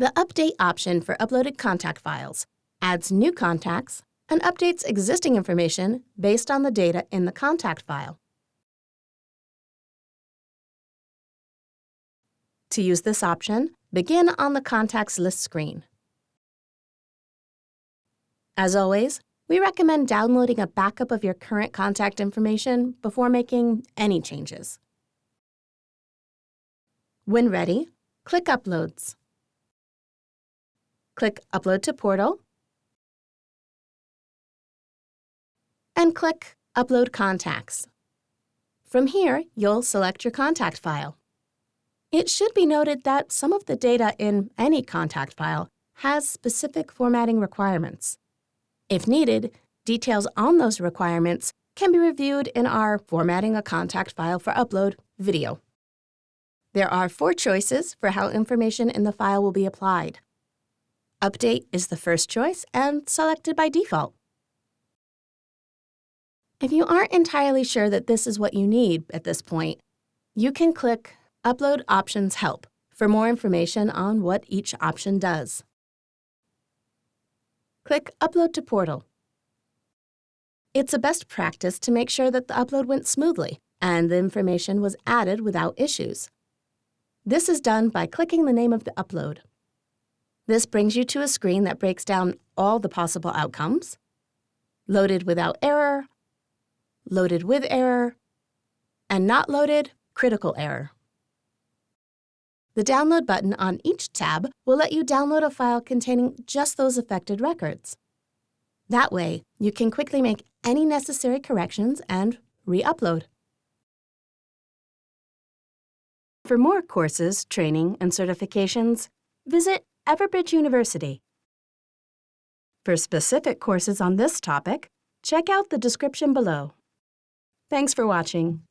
The Update option for uploaded contact files adds new contacts and updates existing information based on the data in the contact file. To use this option, begin on the Contacts List screen. As always, we recommend downloading a backup of your current contact information before making any changes. When ready, click Uploads. Click Upload to Portal and click Upload Contacts. From here, you'll select your contact file. It should be noted that some of the data in any contact file has specific formatting requirements. If needed, details on those requirements can be reviewed in our Formatting a Contact File for Upload video. There are 4 choices for how information in the file will be applied. Update is the first choice and selected by default. If you aren't entirely sure that this is what you need at this point, you can click Upload Options Help for more information on what each option does. Click Upload to Portal. It's a best practice to make sure that the upload went smoothly and the information was added without issues. This is done by clicking the name of the upload. This brings you to a screen that breaks down all the possible outcomes: loaded without error, loaded with error, and not loaded, critical error. The Download button on each tab will let you download a file containing just those affected records. That way, you can quickly make any necessary corrections and re-upload. For more courses, training, and certifications, visit Everbridge University. For specific courses on this topic, check out the description below. Thanks for watching.